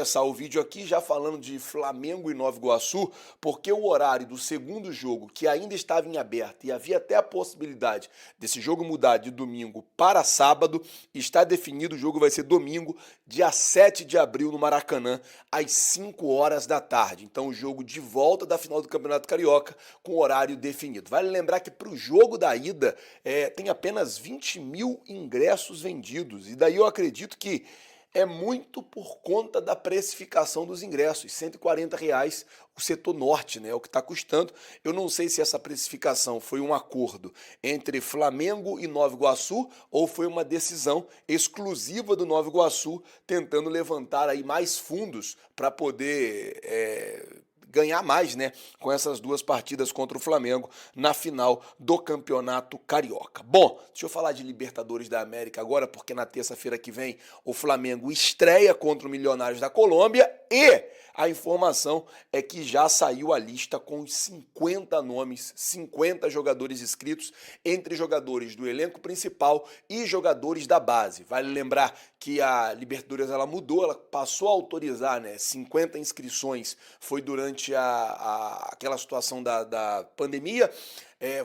começar o vídeo aqui já falando de Flamengo e Nova Iguaçu, porque o horário do segundo jogo, que ainda estava em aberto e havia até a possibilidade desse jogo mudar de domingo para sábado, está definido. O jogo vai ser domingo, dia 7 de abril, no Maracanã, às 5 horas da tarde. Então, o jogo de volta da final do Campeonato Carioca com horário definido. Vale lembrar que para o jogo da ida tem apenas 20 mil ingressos vendidos, e daí eu acredito que é muito por conta da precificação dos ingressos, R$ 140 o setor norte, né, é o que está custando. Eu não sei se essa precificação foi um acordo entre Flamengo e Nova Iguaçu ou foi uma decisão exclusiva do Nova Iguaçu tentando levantar aí mais fundos para poder ganhar mais, né, com essas duas partidas contra o Flamengo na final do Campeonato Carioca. Bom, deixa eu falar de Libertadores da América agora, porque na terça-feira que vem o Flamengo estreia contra o Milionários da Colômbia e a informação é que já saiu a lista com os 50 nomes, 50 jogadores inscritos, entre jogadores do elenco principal e jogadores da base. Vale lembrar que a Libertadores ela mudou, ela passou a autorizar, né, 50 inscrições, foi durante aquela situação da pandemia.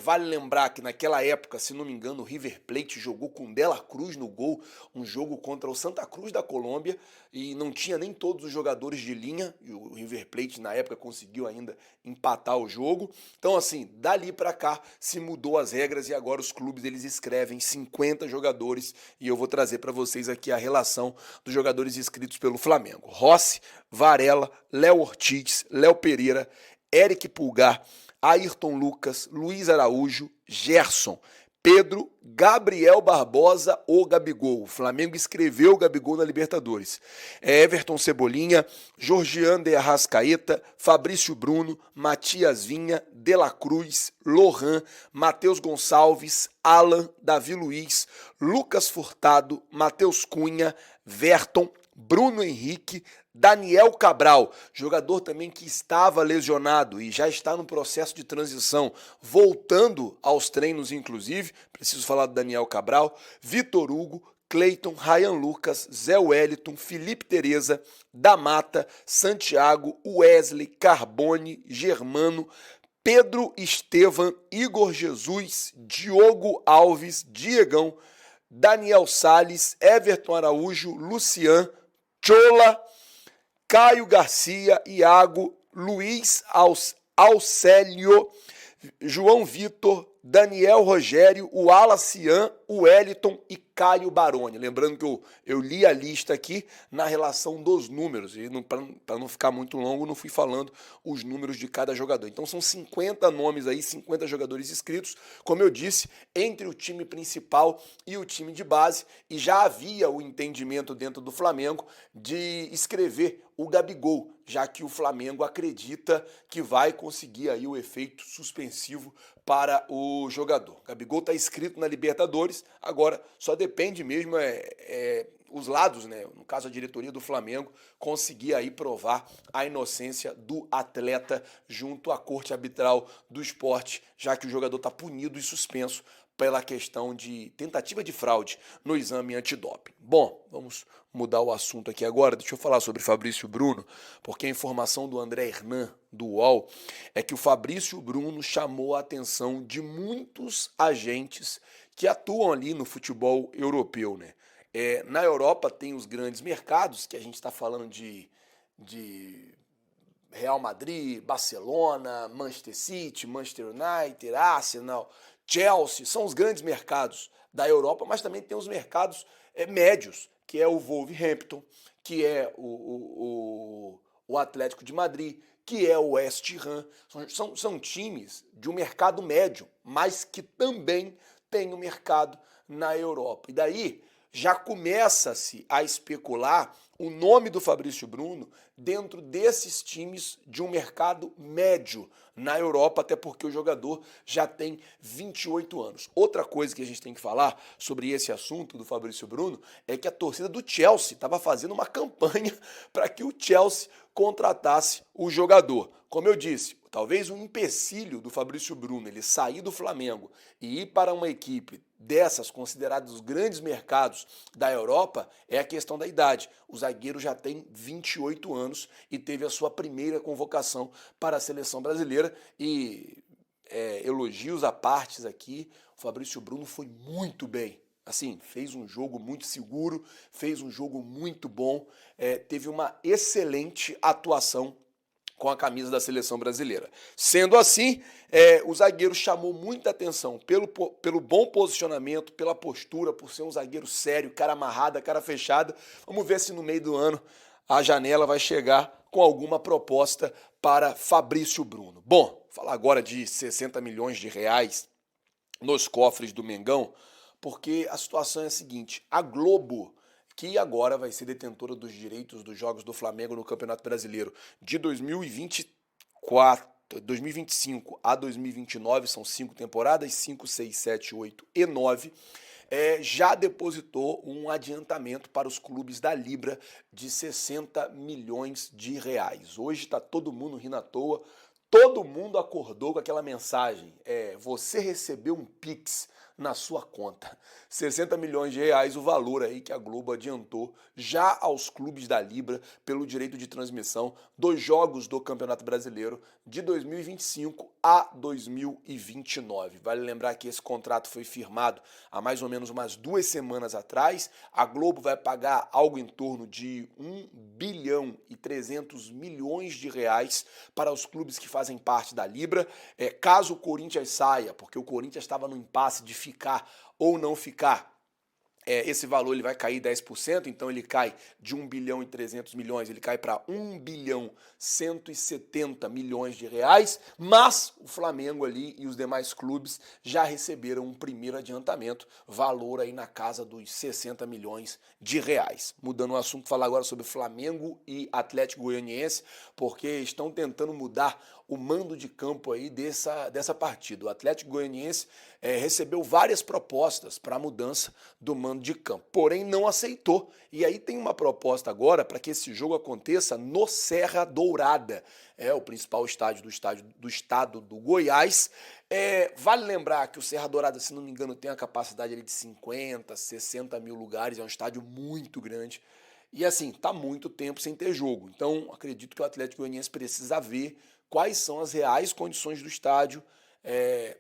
Vale lembrar que naquela época, se não me engano, o River Plate jogou com De La Cruz no gol, um jogo contra o Santa Cruz da Colômbia, e não tinha nem todos os jogadores de linha, e o River Plate na época conseguiu ainda empatar o jogo. Então, assim, dali para cá se mudou as regras e agora os clubes eles escrevem 50 jogadores, e eu vou trazer para vocês aqui a relação dos jogadores inscritos pelo Flamengo. Rossi, Varela, Léo Ortiz, Léo Pereira, Eric Pulgar, Ayrton Lucas, Luiz Araújo, Gerson, Pedro, Gabriel Barbosa ou Gabigol. O Flamengo escreveu o Gabigol na Libertadores. Everton Cebolinha, Georgian de Arrascaeta, Fabrício Bruno, Matias Vinha, De La Cruz, Lohan, Matheus Gonçalves, Alan, Davi Luiz, Lucas Furtado, Matheus Cunha, Verton, Bruno Henrique, Daniel Cabral, jogador também que estava lesionado e já está no processo de transição, voltando aos treinos inclusive, preciso falar do Daniel Cabral, Vitor Hugo, Cleiton, Ryan Lucas, Zé Wellington, Felipe Tereza, da Mata, Santiago, Wesley, Carbone, Germano, Pedro Estevam, Igor Jesus, Diogo Alves, Diegão, Daniel Salles, Everton Araújo, Lucian, Chola, Caio Garcia, Iago, Luiz Alcélio, João Vitor, Daniel Rogério, o Alacian, o Wellington e Caio Baroni. Lembrando que eu li a lista aqui na relação dos números, e para não ficar muito longo, não fui falando os números de cada jogador. Então são 50 nomes aí, 50 jogadores inscritos, como eu disse, entre o time principal e o time de base, e já havia o entendimento dentro do Flamengo de escrever o Gabigol, já que o Flamengo acredita que vai conseguir aí o efeito suspensivo para o jogador. O Gabigol está inscrito na Libertadores, agora só depende mesmo os lados, né? No caso a diretoria do Flamengo, conseguir aí provar a inocência do atleta junto à corte arbitral do esporte, já que o jogador está punido e suspenso pela questão de tentativa de fraude no exame antidoping. Bom, vamos mudar o assunto aqui agora. Deixa eu falar sobre Fabrício Bruno, porque a informação do André Hernan, do UOL, é que o Fabrício Bruno chamou a atenção de muitos agentes que atuam ali no futebol europeu, né? Na Europa tem os grandes mercados, que a gente está falando de Real Madrid, Barcelona, Manchester City, Manchester United, Arsenal, Chelsea, são os grandes mercados da Europa, mas também tem os mercados médios, que é o Wolverhampton, que é o Atlético de Madrid, que é o West Ham. São times de um mercado médio, mas que também tem um mercado na Europa. E daí já começa-se a especular o nome do Fabrício Bruno dentro desses times de um mercado médio na Europa, até porque o jogador já tem 28 anos. Outra coisa que a gente tem que falar sobre esse assunto do Fabrício Bruno é que a torcida do Chelsea estava fazendo uma campanha para que o Chelsea contratasse o jogador. Como eu disse, talvez um empecilho do Fabrício Bruno ele sair do Flamengo e ir para uma equipe dessas consideradas os grandes mercados da Europa é a questão da idade. O zagueiro já tem 28 anos e teve a sua primeira convocação para a seleção brasileira e elogios à parte aqui, o Fabrício Bruno foi muito bem. Assim, fez um jogo muito seguro, fez um jogo muito bom, teve uma excelente atuação com a camisa da seleção brasileira. Sendo assim, o zagueiro chamou muita atenção pelo bom posicionamento, pela postura, por ser um zagueiro sério, cara amarrada, cara fechada. Vamos ver se no meio do ano a janela vai chegar com alguma proposta para Fabrício Bruno. Bom, falar agora de 60 milhões de reais nos cofres do Mengão, porque a situação é a seguinte: a Globo, que agora vai ser detentora dos direitos dos jogos do Flamengo no Campeonato Brasileiro de 2025 a 2029, são 5 temporadas, 5, 6, 7, 8 e 9, já depositou um adiantamento para os clubes da Libra de 60 milhões de reais. Hoje está todo mundo rindo à toa, todo mundo acordou com aquela mensagem, você recebeu um Pix na sua conta. 60 milhões de reais o valor aí que a Globo adiantou já aos clubes da Libra pelo direito de transmissão dos jogos do Campeonato Brasileiro de 2025 a 2029. Vale lembrar que esse contrato foi firmado há mais ou menos umas 2 semanas atrás. A Globo vai pagar algo em torno de 1 bilhão e 300 milhões de reais para os clubes que fazem parte da Libra. Caso o Corinthians saia, porque o Corinthians estava no impasse de ficar ou não ficar, esse valor ele vai cair 10%, então ele cai de 1 bilhão e 300 milhões, ele cai para 1 bilhão 170 milhões de reais, mas o Flamengo ali e os demais clubes já receberam um primeiro adiantamento, valor aí na casa dos 60 milhões de reais. Mudando o assunto, falar agora sobre Flamengo e Atlético Goianiense, porque estão tentando mudar o mando de campo aí dessa partida. O Atlético Goianiense recebeu várias propostas para a mudança do mando de campo, porém não aceitou. E aí tem uma proposta agora para que esse jogo aconteça no Serra Dourada, o principal estádio do estado do Goiás. Vale lembrar que o Serra Dourada, se não me engano, tem a capacidade ali de 50, 60 mil lugares, é um estádio muito grande. E assim, tá muito tempo sem ter jogo. Então, acredito que o Atlético Goianiense precisa ver quais são as reais condições do estádio,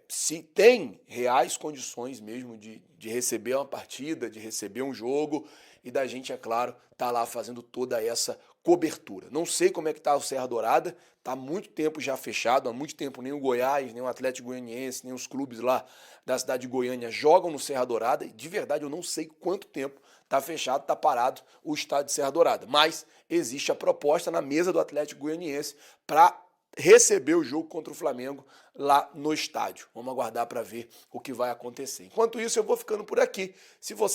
se tem reais condições mesmo de receber uma partida, de receber um jogo e da gente, é claro, tá lá fazendo toda essa cobertura. Não sei como é que tá o Serra Dourada, tá há muito tempo já fechado, há muito tempo nem o Goiás, nem o Atlético Goianiense, nem os clubes lá da cidade de Goiânia jogam no Serra Dourada, e de verdade eu não sei quanto tempo tá fechado, tá parado o estádio de Serra Dourada, mas existe a proposta na mesa do Atlético Goianiense para receber o jogo contra o Flamengo lá no estádio. Vamos aguardar para ver o que vai acontecer. Enquanto isso, eu vou ficando por aqui. Se você